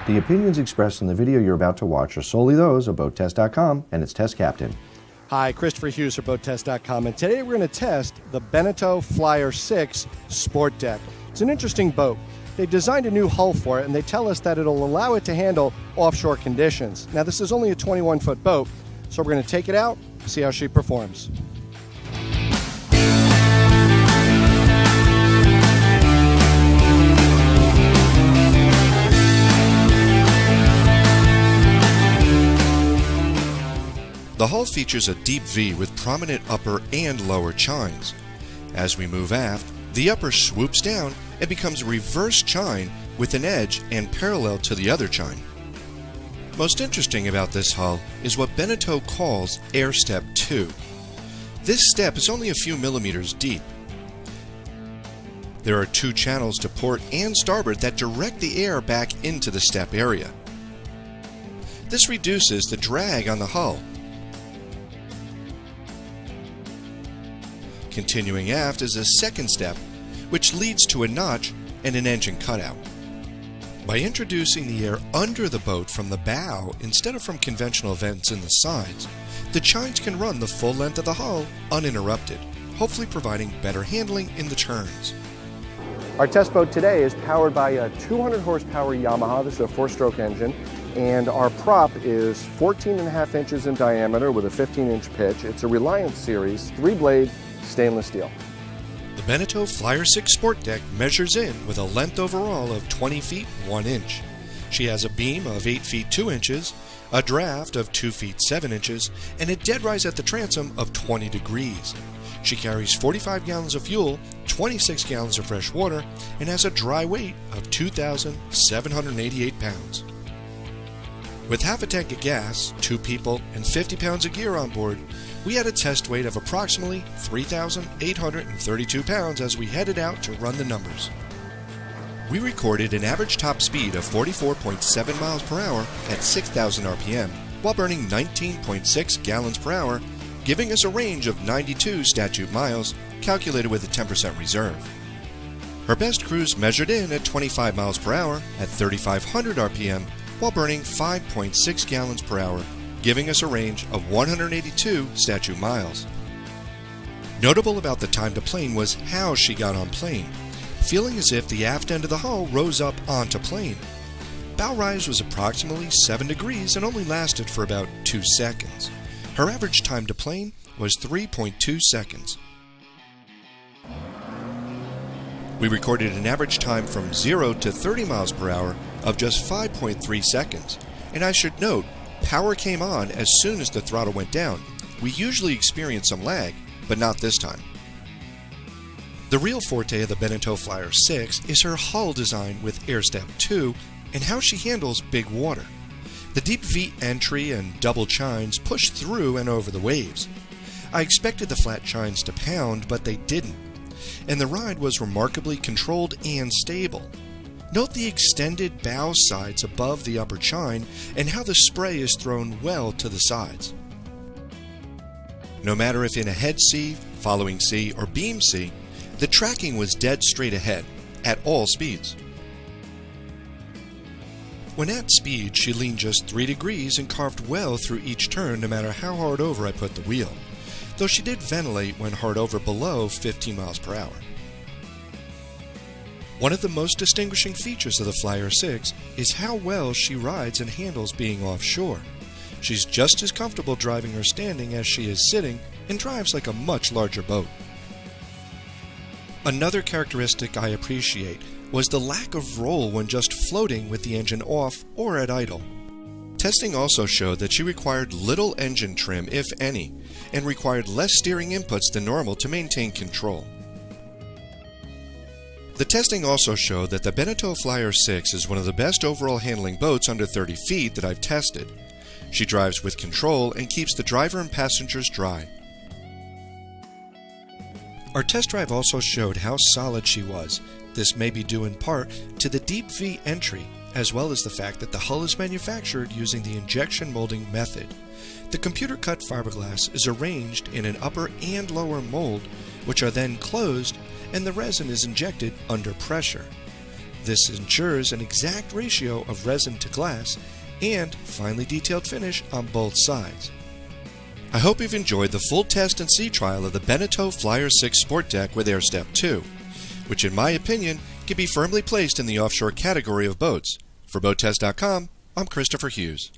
The opinions expressed in the video you're about to watch are solely those of BoatTest.com and its test captain. Hi, Christopher Hughes for BoatTest.com, and today we're going to test the Beneteau Flyer 6 Sport Deck. It's an interesting boat. They designed a new hull for it, and they tell us that it'll allow it to handle offshore conditions. Now, this is only a 21-foot boat, so we're going to take it out, see how she performs. The hull features a deep V with prominent upper and lower chines. As we move aft, the upper swoops down and becomes a reverse chine with an edge and parallel to the other chine. Most interesting about this hull is what Beneteau calls Air Step 2. This step is only a few millimeters deep. There are two channels to port and starboard that direct the air back into the step area. This reduces the drag on the hull. Continuing aft is a second step, which leads to a notch and an engine cutout. By introducing the air under the boat from the bow instead of from conventional vents in the sides, the chines can run the full length of the hull uninterrupted, hopefully providing better handling in the turns. Our test boat today is powered by a 200 horsepower Yamaha. This is a 4-stroke engine, and our prop is 14.5 inches in diameter with a 15-inch pitch. It's a Reliance series 3-blade stainless steel. The Beneteau Flyer 6 Sport Deck measures in with a length overall of 20 feet 1 inch. She has a beam of 8 feet 2 inches, a draft of 2 feet 7 inches, and a dead rise at the transom of 20 degrees. She carries 45 gallons of fuel, 26 gallons of fresh water, and has a dry weight of 2,788 pounds. With half a tank of gas, 2 people, and 50 pounds of gear on board, we had a test weight of approximately 3,832 pounds as we headed out to run the numbers. We recorded an average top speed of 44.7 miles per hour at 6,000 RPM while burning 19.6 gallons per hour, giving us a range of 92 statute miles, calculated with a 10% reserve. Her best cruise measured in at 25 miles per hour at 3,500 RPM while burning 5.6 gallons per hour, giving us a range of 182 statute miles. Notable about the time to plane was how she got on plane, feeling as if the aft end of the hull rose up onto plane. Bow rise was approximately 7 degrees and only lasted for about 2 seconds. Her average time to plane was 3.2 seconds. We recorded an average time from 0 to 30 miles per hour of just 5.3 seconds, and I should note, power came on as soon as the throttle went down. We usually experience some lag, but not this time. The real forte of the Beneteau Flyer 6 is her hull design with Air Step 2 and how she handles big water. The deep V entry and double chines push through and over the waves. I expected the flat chines to pound, but they didn't, and the ride was remarkably controlled and stable. Note the extended bow sides above the upper chine and how the spray is thrown well to the sides. No matter if in a head sea, following sea, or beam sea, the tracking was dead straight ahead, at all speeds. When at speed, she leaned just 3 degrees and carved well through each turn no matter how hard over I put the wheel, though she did ventilate when hard over below 15 miles per hour. One of the most distinguishing features of the Flyer 6 is how well she rides and handles being offshore. She's just as comfortable driving or standing as she is sitting and drives like a much larger boat. Another characteristic I appreciate was the lack of roll when just floating with the engine off or at idle. Testing also showed that she required little engine trim, if any, and required less steering inputs than normal to maintain control. The testing also showed that the Beneteau Flyer 6 is one of the best overall handling boats under 30 feet that I've tested. She drives with control and keeps the driver and passengers dry. Our test drive also showed how solid she was. This may be due in part to the deep V entry, as well as the fact that the hull is manufactured using the injection molding method. The computer-cut fiberglass is arranged in an upper and lower mold, which are then closed, and the resin is injected under pressure. This ensures an exact ratio of resin to glass and finely detailed finish on both sides. I hope you've enjoyed the full test and sea trial of the Beneteau Flyer 6 Sport Deck with Air Step 2, which in my opinion can be firmly placed in the offshore category of boats. For BoatTest.com, I'm Christopher Hughes.